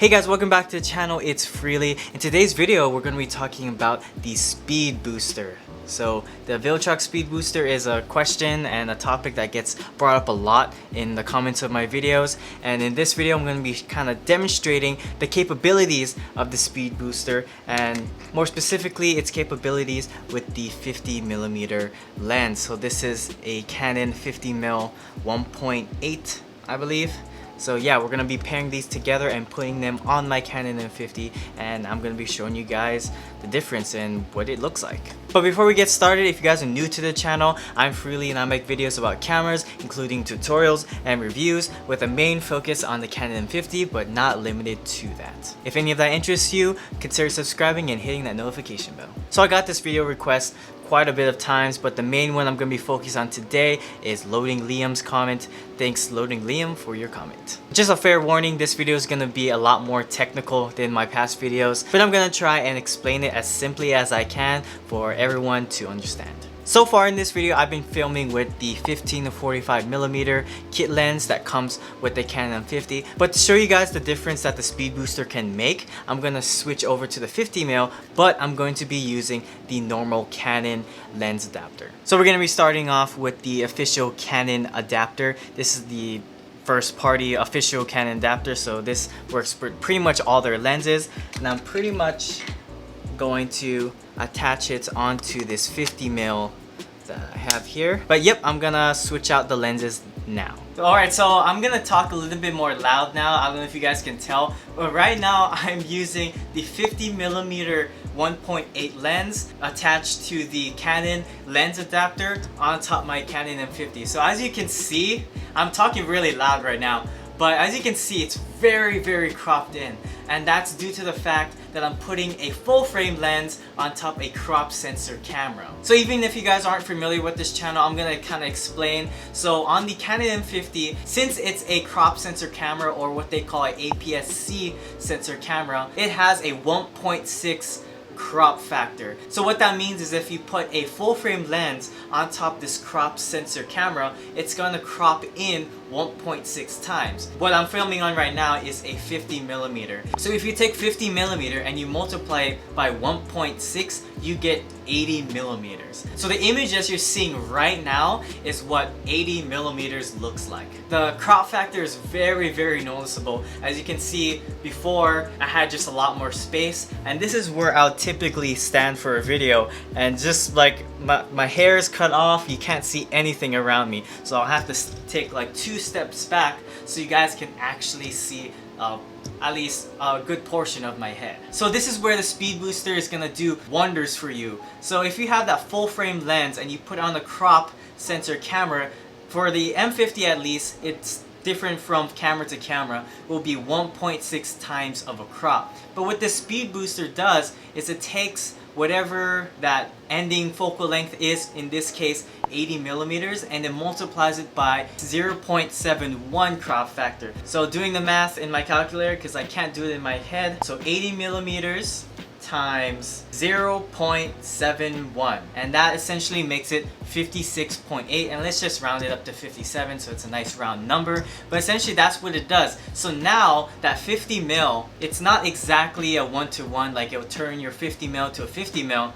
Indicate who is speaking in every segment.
Speaker 1: Hey guys, welcome back to the channel. It's Freely. In today's video, we're going to be talking about the speed booster. So the Viltrox speed booster is a question and a topic that gets brought up a lot in the comments of my videos. And in this video, I'm going to be kind of demonstrating the capabilities of the speed booster and more specifically its capabilities with the 50mm lens. So this is a Canon 50mm 1.8, I believe. So yeah, we're gonna be pairing these together and putting them on my Canon M50, and I'm gonna be showing you guys the difference and what it looks like. But before we get started, if you guys are new to the channel, I'm Freely and I make videos about cameras, including tutorials and reviews with a main focus on the Canon M50, but not limited to that. If any of that interests you, consider subscribing and hitting that notification bell. So I got this video request quite a bit of times, but the main one I'm going to be focused on today is Loading Liam's comment. Thanks Loading Liam for your comment. Just a fair warning, this video is going to be a lot more technical than my past videos, but I'm going to try and explain it as simply as I can for everyone to understand. So far in this video, I've been filming with the 15 to 45mm kit lens that comes with the Canon M50. But to show you guys the difference that the speed booster can make, I'm going to switch over to the 50mm, but I'm going to be using the normal Canon lens adapter. So we're going to be starting off with the official Canon adapter. This is the first party official Canon adapter, so this works for pretty much all their lenses. And I'm pretty much going to attach it onto this 50mm that I have here. But yep, I'm gonna switch out the lenses now. Alright, so I'm gonna talk a little bit more loud now. I don't know if you guys can tell, but right now I'm using the 50mm 1.8 lens attached to the Canon lens adapter on top of my Canon M50. So as you can see, I'm talking really loud right now, but as you can see, it's very cropped in, and that's due to the fact that I'm putting a full frame lens on top of a crop sensor camera. So even if you guys aren't familiar with this channel, I'm gonna kind of explain. So on the Canon M50, since it's a crop sensor camera, or what they call an APS-C sensor camera, it has a 1.6 crop factor. So what that means is if you put a full frame lens on top of this crop sensor camera, it's gonna crop in 1.6 times. What I'm filming on right now is a 50mm. So if you take 50mm and you multiply it by 1.6, you get 80mm. So the image that you're seeing right now is what 80mm looks like. The crop factor is very noticeable. As you can see, before I had just a lot more space, and this is where I'll typically stand for a video, and just like my hair is cut off, you can't see anything around me. So I'll have to take like 2 steps back so you guys can actually see at least a good portion of my head. So this is where the speed booster is gonna do wonders for you. So if you have that full frame lens and you put on the crop sensor camera, for the M50 at least, it's different from camera to camera, will be 1.6 times of a crop. But what the speed booster does is it takes whatever that ending focal length is, in this case 80mm, and it multiplies it by 0.71 crop factor. So doing the math in my calculator, because I can't do it in my head, so 80mm times 0.71, and that essentially makes it 56.8, and let's just round it up to 57 so it's a nice round number, but essentially that's what it does. So now that 50mm, it's not exactly a 1-to-1, like it'll turn your 50mm to a 50mm,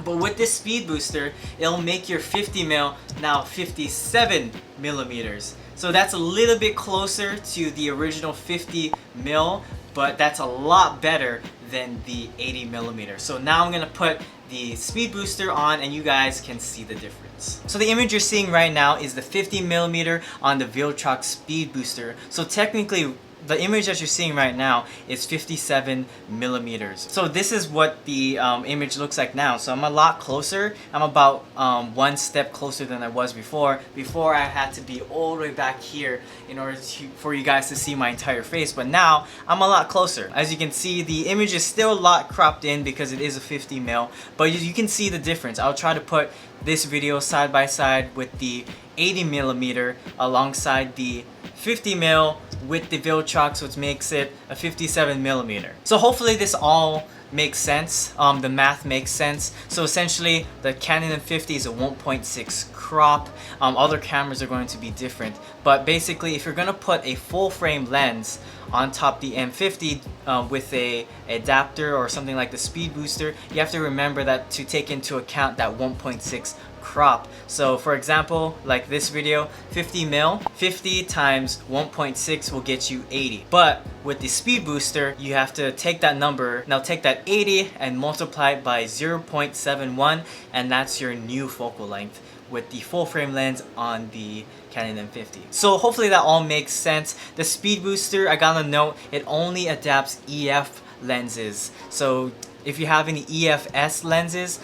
Speaker 1: but with this speed booster, it'll make your 50mm now 57mm. So that's a little bit closer to the original 50mm, but that's a lot better than the 80mm. So now I'm gonna put the speed booster on and you guys can see the difference. So the image you're seeing right now is the 50mm on the Viltrox speed booster. So technically, the image that you're seeing right now is 57mm. So this is what the image looks like now. So I'm a lot closer. I'm about 1 step closer than I was before. Before I had to be all the way back here in order for you guys to see my entire face. But now I'm a lot closer. As you can see, the image is still a lot cropped in because it is a 50mm. But you can see the difference. I'll try to put this video side by side with the 80mm alongside the 50mm with the Viltrox, which makes it a 57mm. So hopefully this all makes sense. The math makes sense. So essentially, the Canon M50 is a 1.6 crop. Other cameras are going to be different. But basically, if you're going to put a full frame lens on top the M50 with a adapter or something like the speed booster, you have to remember that to take into account that 1.6 crop. So for example, like this video, 50 mil, 50 times 1.6 will get you 80. But with the speed booster, you have to take that number, now take that 80 and multiply it by 0.71, and that's your new focal length with the full frame lens on the Canon M50. So hopefully that all makes sense. The speed booster, I got a note, it only adapts EF lenses. So if you have any EFS lenses,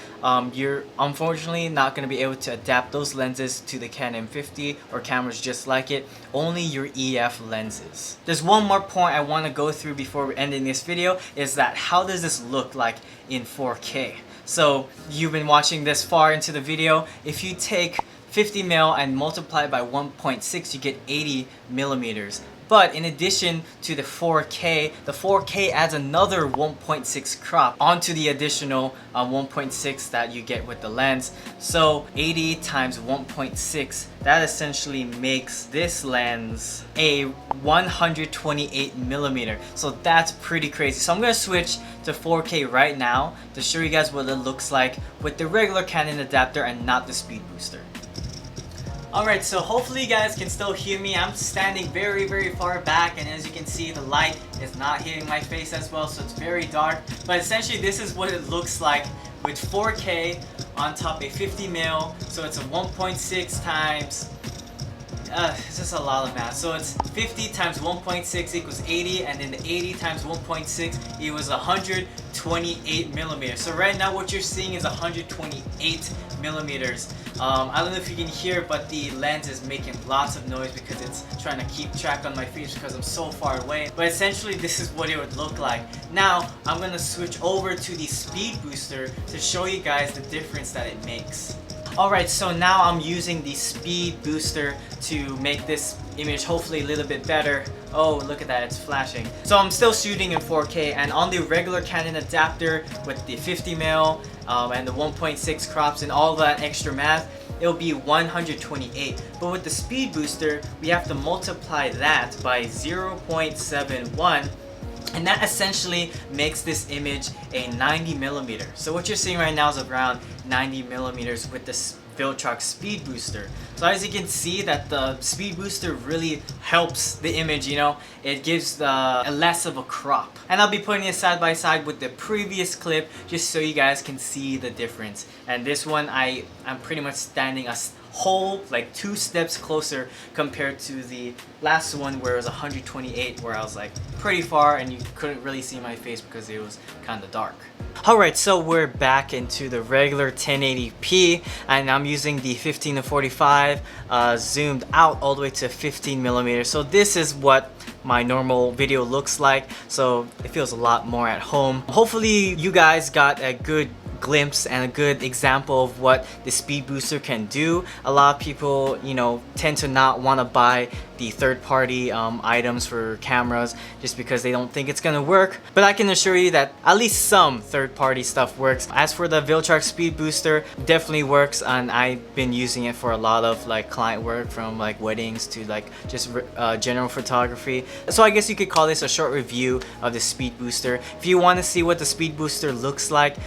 Speaker 1: you're unfortunately not going to be able to adapt those lenses to the Canon M50 or cameras just like it, only your EF lenses. There's one more point I want to go through before we're ending this video, is that how does this look like in 4K? So you've been watching this far into the video. If you take 50 mil and multiply by 1.6, you get 80 millimeters. But in addition to the 4K adds another 1.6 crop onto the additional 1.6 that you get with the lens. So 80 times 1.6, that essentially makes this lens a 128 millimeter. So that's pretty crazy. So I'm gonna switch to 4K right now to show you guys what it looks like with the regular Canon adapter and not the speed booster. Alright, so hopefully you guys can still hear me. I'm standing very far back, and as you can see, the light is not hitting my face as well, so it's very dark. But essentially this is what it looks like with 4K on top a 50 mil. So it's a 1.6 times it's just a lot of math. So it's 50 times 1.6 equals 80, and then the 80 times 1.6, it was 128 millimeters. So right now what you're seeing is 128 millimeters. I don't know if you can hear, but the lens is making lots of noise because it's trying to keep track on my face because I'm so far away. But essentially this is what it would look like. Now I'm gonna switch over to the speed booster to show you guys the difference that it makes. Alright, so now I'm using the speed booster to make this image hopefully a little bit better. Oh, look at that, it's flashing. So I'm still shooting in 4K, and on the regular Canon adapter with the 50 mil and the 1.6 crops and all that extra math, it'll be 128. But with the speed booster, we have to multiply that by 0.71. And that essentially makes this image a 90 millimeter. So what you're seeing right now is around 90 millimeters with this Viltrox speed booster. So as you can see that the speed booster really helps the image, you know, it gives a less of a crop. And I'll be putting it side by side with the previous clip just so you guys can see the difference. And this one I'm pretty much standing a whole like 2 steps closer compared to the last one where it was 128, where I was like pretty far and you couldn't really see my face because it was kind of dark. Alright, so we're back into the regular 1080p, and I'm using the 15 to 45 zoomed out all the way to 15 millimeters. So this is what my normal video looks like, so it feels a lot more at home. Hopefully you guys got a good glimpse and a good example of what the speed booster can do. A lot of people, you know, tend to not want to buy the third-party items for cameras just because they don't think it's gonna work, but I can assure you that at least some third-party stuff works. As for the Viltrox speed booster, definitely works, and I've been using it for a lot of like client work, from like weddings to like just general photography. So I guess you could call this a short review of the speed booster. If you want to see what the speed booster looks like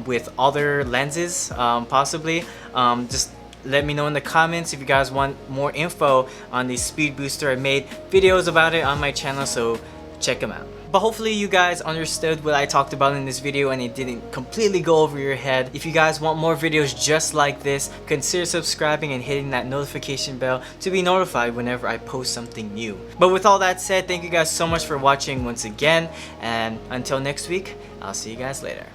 Speaker 1: with other lenses, possibly, just let me know in the comments if you guys want more info on the speed booster. I made videos about it on my channel, so check them out. But hopefully you guys understood what I talked about in this video and it didn't completely go over your head. If you guys want more videos just like this, consider subscribing and hitting that notification bell to be notified whenever I post something new. But with all that said, thank you guys so much for watching once again, and until next week, I'll see you guys later.